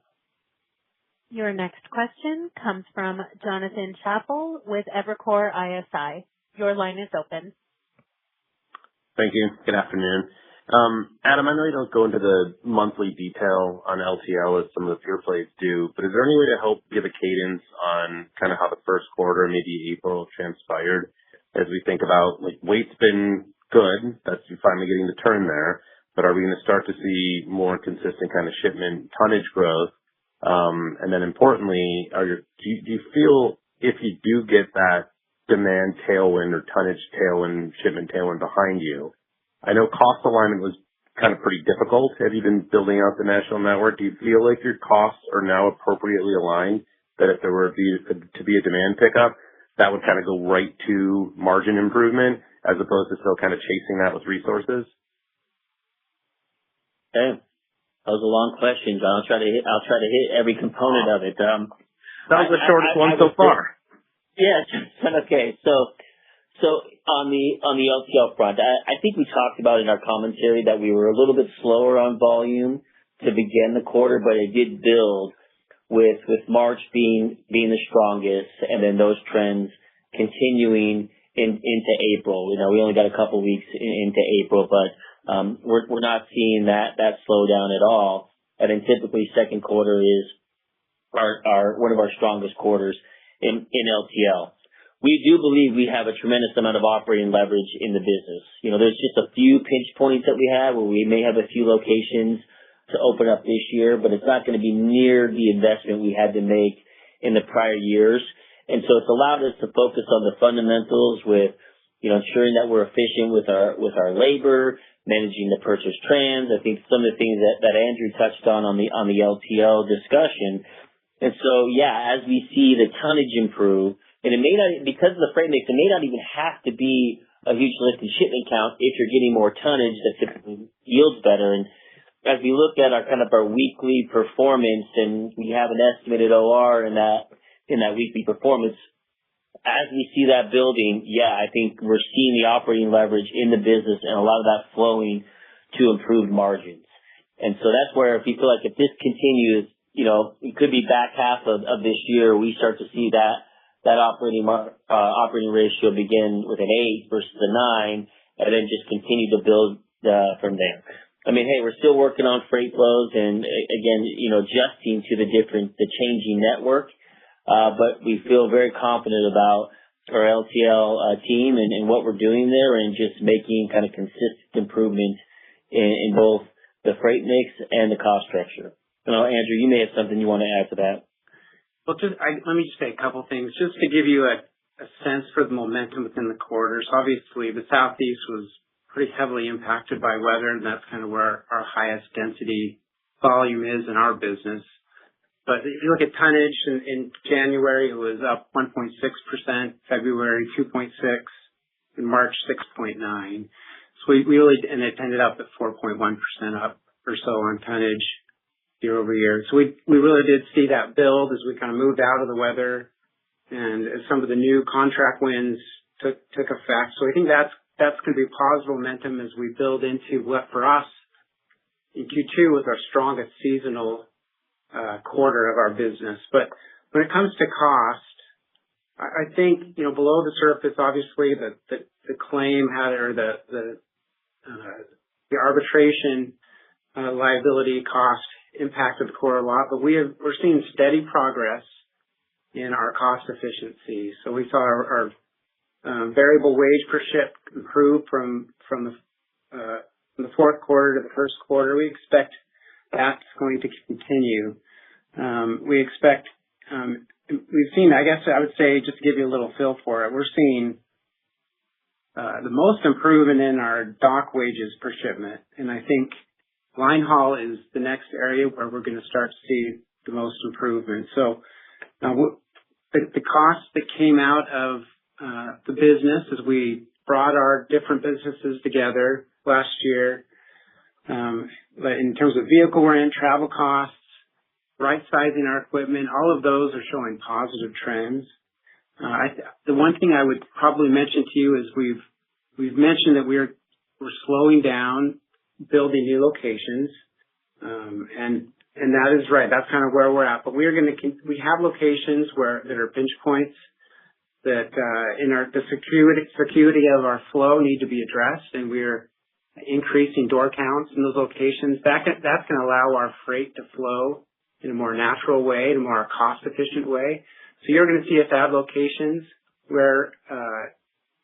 Your next question comes from Jonathan Chappell with Evercore ISI. Your line is open. Thank you. Good afternoon. Adam, I know you don't go into the monthly detail on LTL as some of the pure plays do, but is there any way to help give a cadence on kind of how the first quarter, maybe April, transpired as we think about, weight's been good, that's finally getting the turn there, but are we going to start to see more consistent kind of shipment tonnage growth? And then importantly, do you feel if you do get that demand tailwind or tonnage tailwind, shipment tailwind behind you, I know cost alignment was kind of pretty difficult. Have you been building out the national network? Do you feel like your costs are now appropriately aligned, that if there were to be a demand pickup, that would kind of go right to margin improvement as opposed to still kind of chasing that with resources? Okay. That was a long question, John. I'll try to hit every component of it. That was the shortest one so far. Yeah. Okay. So on the LTL front, I think we talked about in our commentary that we were a little bit slower on volume to begin the quarter, but it did build with March being the strongest, and then those trends continuing into April. We only got a couple weeks into April, but we're not seeing that slow down at all. And then typically second quarter is our one of our strongest quarters in LTL. We do believe we have a tremendous amount of operating leverage in the business. There's just a few pinch points that we have where we may have a few locations to open up this year, but it's not going to be near the investment we had to make in the prior years. And so it's allowed us to focus on the fundamentals with, ensuring that we're efficient with our labor, managing the purchase trends. I think some of the things that Andrew touched on the LTL discussion. And so, yeah, as we see the tonnage improve, and it may not, because of the freight mix, it may not even have to be a huge lift in shipment count if you're getting more tonnage that typically yields better. And as we look at our weekly performance, and we have an estimated OR in that weekly performance, as we see that building, yeah, I think we're seeing the operating leverage in the business and a lot of that flowing to improved margins. And so that's where if you feel like if this continues, it could be back half of this year, we start to see that operating ratio begin with an 8 versus a 9, and then just continue to build from there. I mean, hey, we're still working on freight flows and again, adjusting to the changing network. But we feel very confident about our LTL team and what we're doing there, and just making kind of consistent improvements in both the freight mix and the cost structure. Andrew, you may have something you want to add to that. Well, let me just say a couple things just to give you a sense for the momentum within the quarter. So obviously the Southeast was pretty heavily impacted by weather, and that's kind of where our highest density volume is in our business. But if you look at tonnage in January, it was up 1.6%, February 2.6%, in March 6.9%. So we really, and it ended up at 4.1% up or so on tonnage year over year. So we really did see that build as we kind of moved out of the weather and as some of the new contract wins took effect. So I think that's going to be positive momentum as we build into what for us in Q2 was our strongest seasonal quarter of our business. But when it comes to cost, I think, below the surface, obviously the claim had, or the arbitration liability cost impacted the core a lot, but we're seeing steady progress in our cost efficiency. So we saw our variable wage per ship improve from the fourth quarter to the first quarter. We expect that's going to continue. We expect, we've seen, I guess I would say, just to give you a little feel for it, we're seeing the most improvement in our dock wages per shipment. And I think line haul is the next area where we're going to start to see the most improvement. So the costs that came out of the business as we brought our different businesses together last year, but in terms of vehicle rent, travel costs, right sizing our equipment, all of those are showing positive trends. The one thing I would probably mention to you is we've mentioned that we're slowing down building new locations, and that is right. That's kind of where we're at. But we have locations that are pinch points that the security of our flow need to be addressed, and we're increasing door counts in those locations. That's going to allow our freight to flow in a more natural way, in a more cost efficient way. So you're going to see us add locations where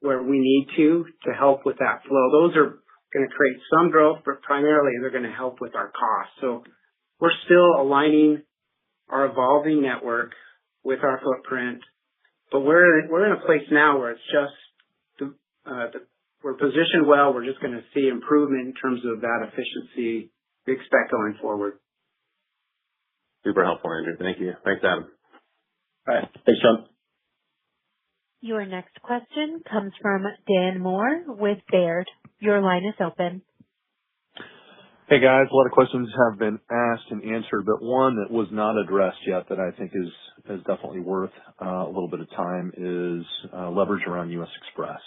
we need to help with that flow. Those are going to create some growth, but primarily they're going to help with our costs. So we're still aligning our evolving network with our footprint, but we're in a place now where it's just we're positioned well. We're just going to see improvement in terms of that efficiency we expect going forward. Super helpful, Andrew. Thank you. Thanks, Adam. All right. Thanks, Sean. Your next question comes from Dan Moore with Baird. Your line is open. Hey guys, a lot of questions have been asked and answered, but one that was not addressed yet that I think is definitely worth a little bit of time is leverage around U.S. Express.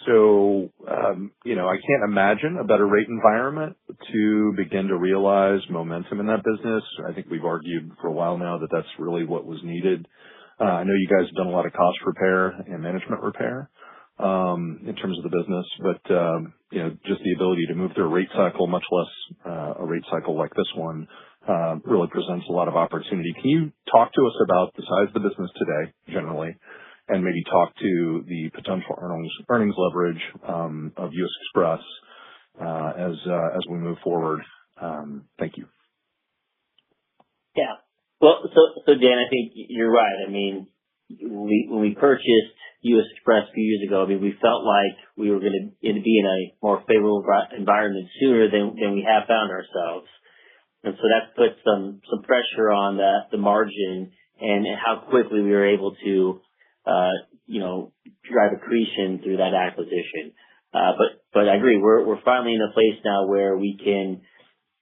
So, I can't imagine a better rate environment to begin to realize momentum in that business. I think we've argued for a while now that that's really what was needed. I know you guys have done a lot of cost repair and management repair in terms of the business, but just the ability to move through a rate cycle, much less a rate cycle like this one, really presents a lot of opportunity. Can you talk to us about the size of the business today, generally, and maybe talk to the potential earnings leverage of U.S. Express as we move forward? Thank you. Yeah. Well, so Dan, I think you're right. I mean, when we purchased U.S. Express a few years ago, we felt like we were going to be in a more favorable environment sooner than we have found ourselves. And so that put some pressure on the margin and how quickly we were able to, drive accretion through that acquisition. But I agree, we're finally in a place now where we can,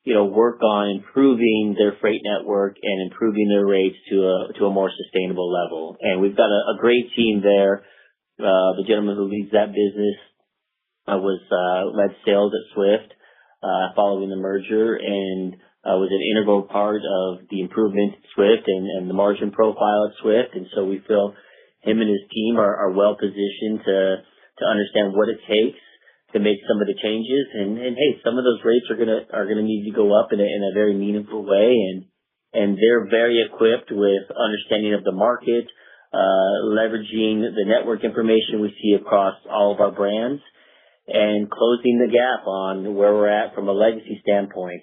work on improving their freight network and improving their rates to a more sustainable level. And we've got a great team there. The gentleman who leads that business led sales at Swift following the merger, and was an integral part of the improvement at Swift and the margin profile at Swift. And so we feel him and his team are well positioned to understand what it takes to make some of the changes. And hey, some of those rates are gonna need to go up in a very meaningful way. And they're very equipped with understanding of the market, leveraging the network information we see across all of our brands, and closing the gap on where we're at from a legacy standpoint.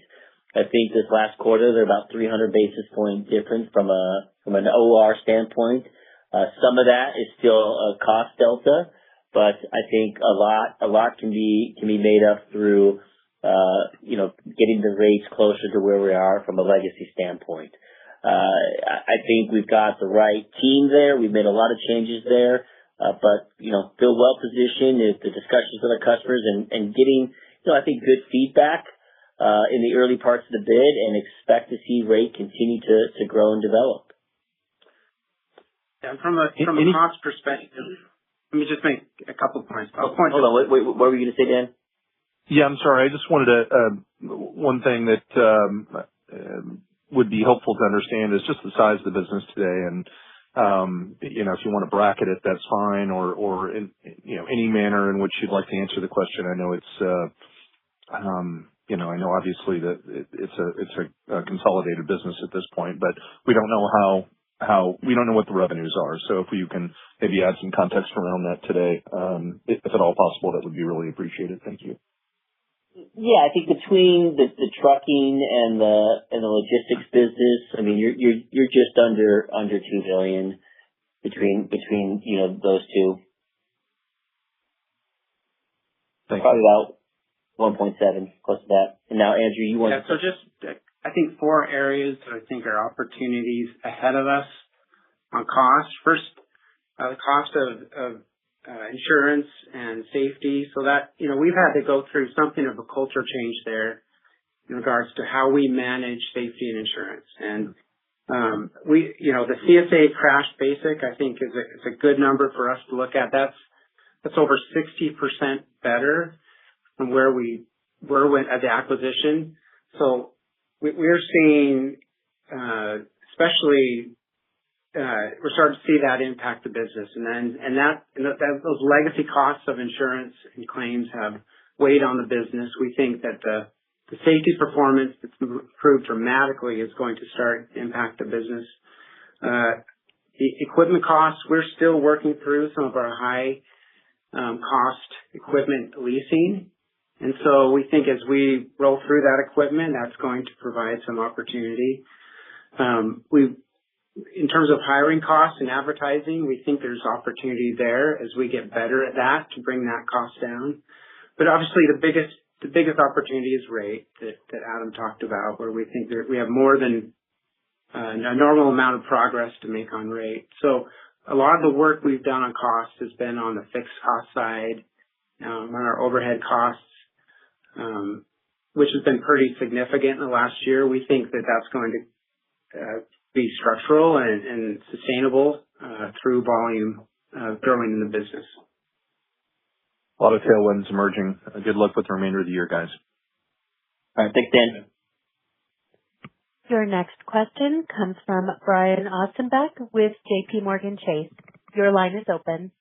I think this last quarter, they're about 300 basis point difference from an OR standpoint. Some of that is still a cost delta, but I think a lot can be made up through, getting the rates closer to where we are from a legacy standpoint. I think we've got the right team there. We've made a lot of changes there, but feel well positioned is the discussions with our customers and getting, I think good feedback in the early parts of the bid, and expect to see rate continue to grow and develop. And from a cost perspective, let me just make a couple of points. Hold on, wait, what were you going to say, Dan? Yeah, I'm sorry. I just wanted to, one thing that would be helpful to understand is just the size of the business today. And, if you want to bracket it, that's fine, or in, any manner in which you'd like to answer the question. I know it's, I know obviously that it's a consolidated business at this point, but we don't know we don't know what the revenues are. So if you can maybe add some context around that today, if at all possible, that would be really appreciated. Thank you. Yeah, I think between the trucking and the logistics business, I mean, you're just under $2 billion between those two. Thank Probably you. about 1.7, close to that. And now, Andrew, you want to... So just, I think 4 areas that I think are opportunities ahead of us on cost. First, the cost of insurance and safety. So that, we've had to go through something of a culture change there in regards to how we manage safety and insurance. And, the CSA crash basic, I think is a good number for us to look at. That's over 60% better from where we were at the acquisition. So we're seeing, especially, we're starting to see that impact the business, and those legacy costs of insurance and claims have weighed on the business. We think that the safety performance that's improved dramatically is going to start to impact the business. The equipment costs, we're still working through some of our high cost equipment leasing, and so we think as we roll through that equipment, that's going to provide some opportunity. In terms of hiring costs and advertising, we think there's opportunity there as we get better at that to bring that cost down. But obviously the biggest opportunity is rate that Adam talked about, where we think that we have more than a normal amount of progress to make on rate. So a lot of the work we've done on cost has been on the fixed cost side, on our overhead costs, which has been pretty significant in the last year. We think that that's going to be structural and sustainable through volume growing in the business. A lot of tailwinds emerging. Good luck with the remainder of the year, guys. All right. Thanks, Dan. Your next question comes from Brian Ossenbeck with JPMorgan Chase. Your line is open.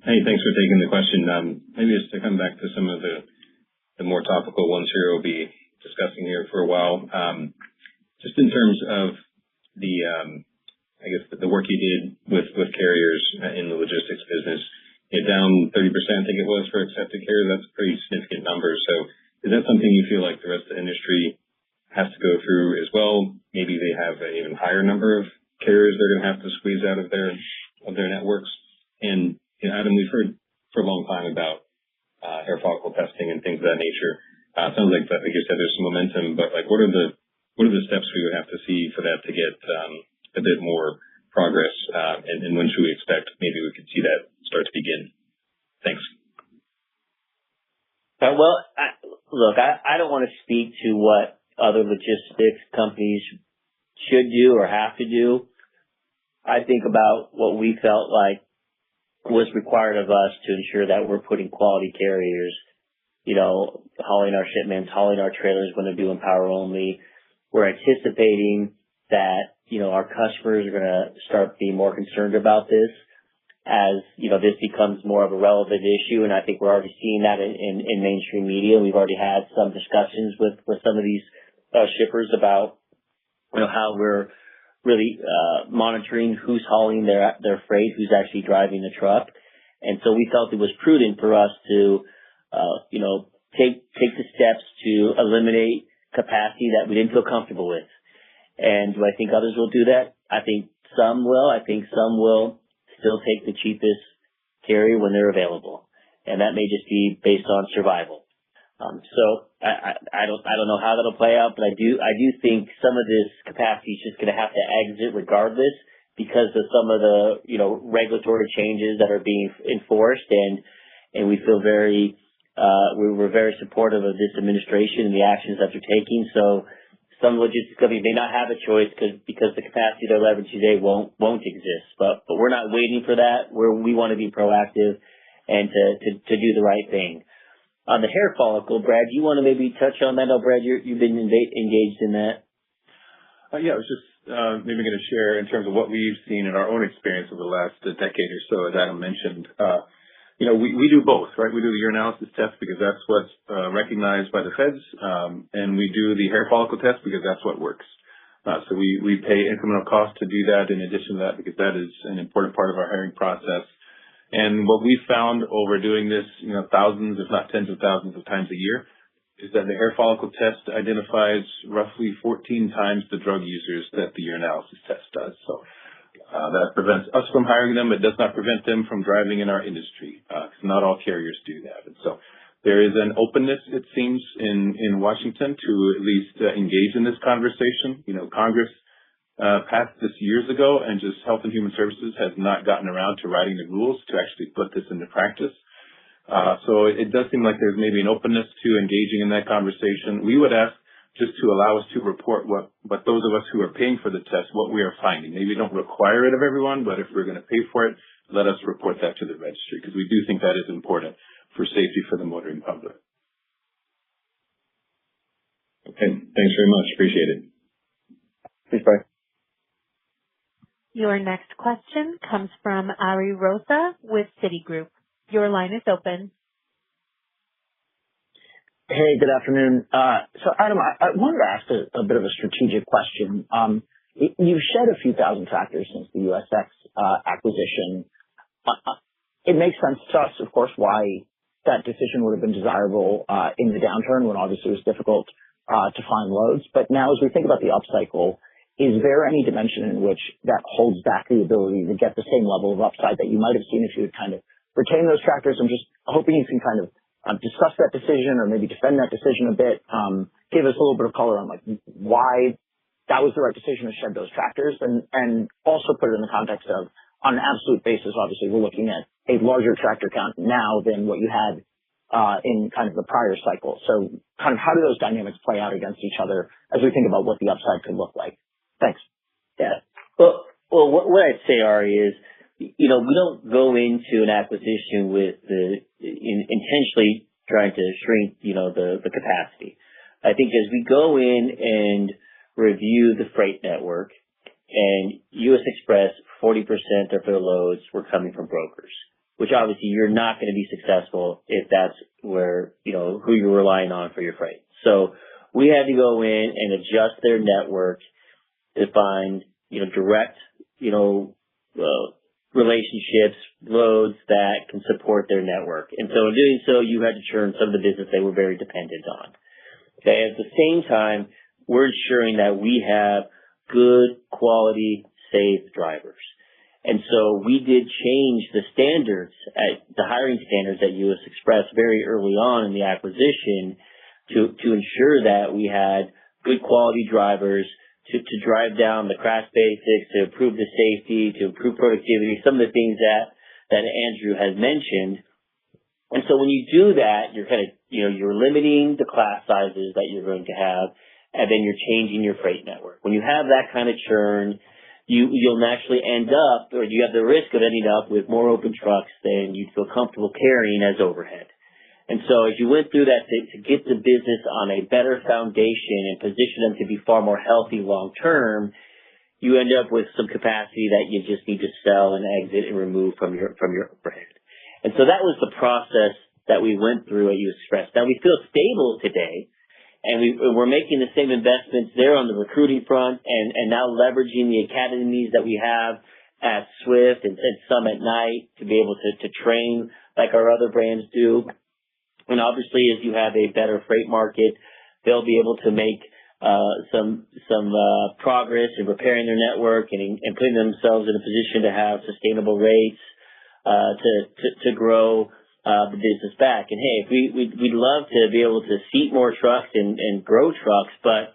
Hey, thanks for taking the question. Maybe just to come back to some of the more topical ones here we'll be discussing here for a while. Just in terms of the work you did with carriers in the logistics business, down 30%, I think it was, for accepted carriers. That's a pretty significant number. So is that something you feel like the rest of the industry has to go through as well? Maybe they have an even higher number of carriers they're going to have to squeeze out of their networks. And Adam, we've heard for a long time about hair follicle testing and things of that nature. It sounds like you said, there's some momentum, but what are the steps we would have to see for that to get a bit more progress? And when should we expect maybe we could see that start to begin? Thanks. Well, I don't want to speak to what other logistics companies should do or have to do. I think about what we felt like was required of us to ensure that we're putting quality carriers, hauling our shipments, hauling our trailers when they're doing power only. We're anticipating that, our customers are going to start being more concerned about this as, this becomes more of a relevant issue. And I think we're already seeing that in mainstream media. We've already had some discussions with some of these shippers about, how we're really monitoring who's hauling their freight, who's actually driving the truck. And so we felt it was prudent for us to, take the steps to eliminate capacity that we didn't feel comfortable with. And do I think others will do that? I think some will. I think some will still take the cheapest carrier when they're available. And that may just be based on survival. So I don't know how that'll play out, but I do think some of this capacity is just going to have to exit regardless because of some of the, regulatory changes that are being enforced. And we feel we're very supportive of this administration and the actions that they're taking. So some logistics companies may not have a choice because the capacity they're leveraging today won't exist. But we're not waiting for that. We want to be proactive and to do the right thing. On the hair follicle, Brad, do you want to maybe touch on that? Oh, Brad, you've been engaged in that. Yeah, I was just maybe going to share in terms of what we've seen in our own experience over the last decade or so, as Adam mentioned. We do both, right? We do the urinalysis test because that's what's recognized by the feds, and we do the hair follicle test because that's what works. So we pay incremental cost to do that in addition to that because that is an important part of our hiring process. And what we found over doing this, thousands, if not tens of thousands of times a year, is that the hair follicle test identifies roughly 14 times the drug users that the urinalysis test does. So that prevents us from hiring them. It does not prevent them from driving in our industry because not all carriers do that. And so there is an openness, it seems, in Washington to at least engage in this conversation. Congress passed this years ago, and just Health and Human Services has not gotten around to writing the rules to actually put this into practice. So it does seem like there's maybe an openness to engaging in that conversation. We would ask just to allow us to report what those of us who are paying for the test, what we are finding. Maybe don't require it of everyone, but if we're going to pay for it, let us report that to the registry because we do think that is important for safety for the motoring public. Okay. Thanks very much. Appreciate it. Thanks, Brian. Your next question comes from Ari Rosa with Citigroup. Your line is open. Hey, good afternoon. So Adam, I wanted to ask a bit of a strategic question. You've shed a few thousand tractors since the USX acquisition. It makes sense to us, of course, why that decision would have been desirable in the downturn when obviously it was difficult to find loads. But now as we think about the upcycle, is there any dimension in which that holds back the ability to get the same level of upside that you might have seen if you had kind of retained those tractors? I'm just hoping you can kind of discuss that decision or maybe defend that decision a bit. Give us a little bit of color on why that was the right decision to shed those tractors and also put it in the context of on an absolute basis, obviously we're looking at a larger tractor count now than what you had in kind of the prior cycle. So kind of how do those dynamics play out against each other as we think about what the upside could look like? Thanks. Yeah. Well, what I'd say, Ari, is, we don't go into an acquisition with intentionally trying to shrink, the capacity. I think as we go in and review the freight network and U.S. Express, 40% of their loads were coming from brokers, which obviously you're not going to be successful if that's where, who you're relying on for your freight. So we had to go in and adjust their network to find, direct, relationships, loads that can support their network. And so in doing so, you had to churn some of the business they were very dependent on. Okay. At the same time, we're ensuring that we have good quality, safe drivers. And so we did change the hiring standards at U.S. Express very early on in the acquisition to ensure that we had good quality drivers to drive down the crash basics, to improve the safety, to improve productivity, some of the things that Andrew has mentioned. And so when you do that, you're kind of, you're limiting the class sizes that you're going to have, and then you're changing your freight network. When you have that kind of churn, you'll naturally end up, or you have the risk of ending up with more open trucks than you feel comfortable carrying as overhead. And so as you went through that to get the business on a better foundation and position them to be far more healthy long term, you end up with some capacity that you just need to sell and exit and remove from your overhead. And so that was the process that we went through at U.S. Express. Now we feel stable today, we're making the same investments there on the recruiting front and now leveraging the academies that we have at Swift and some at Night to be able to train like our other brands do. And obviously, as you have a better freight market, they'll be able to make some progress in repairing their network and putting themselves in a position to have sustainable rates to grow the business back. And hey, we'd love to be able to seat more trucks and grow trucks, but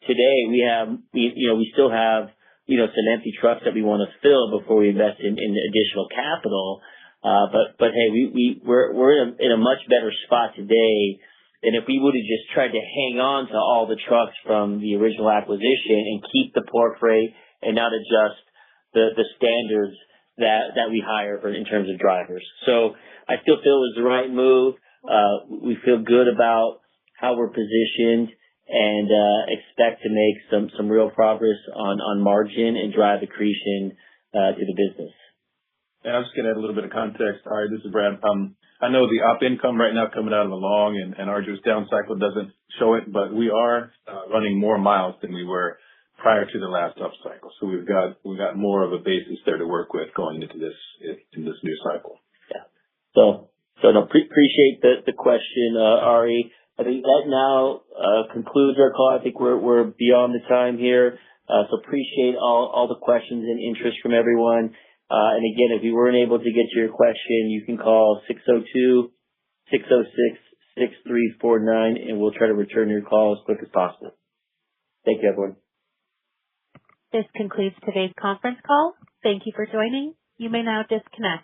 today we still have some empty trucks that we want to fill before we invest in additional capital. But hey, we're in a much better spot today than if we would have just tried to hang on to all the trucks from the original acquisition and keep the port freight and not adjust the standards that we hire in terms of drivers. So I still feel it was the right move. We feel good about how we're positioned and expect to make some real progress on margin and drive accretion to the business. Yeah, I'm just going to add a little bit of context. All right, this is Brad. I know the op income right now coming out of the long and arduous down cycle doesn't show it, but we are running more miles than we were prior to the last up cycle. So we've got more of a basis there to work with going into this new cycle. Yeah. So no, appreciate the question, Ari. I think that now concludes our call. I think we're beyond the time here. So appreciate all the questions and interest from everyone. And again, if you weren't able to get to your question, you can call 602-606-6349 and we'll try to return your call as quick as possible. Thank you, everyone. This concludes today's conference call. Thank you for joining. You may now disconnect.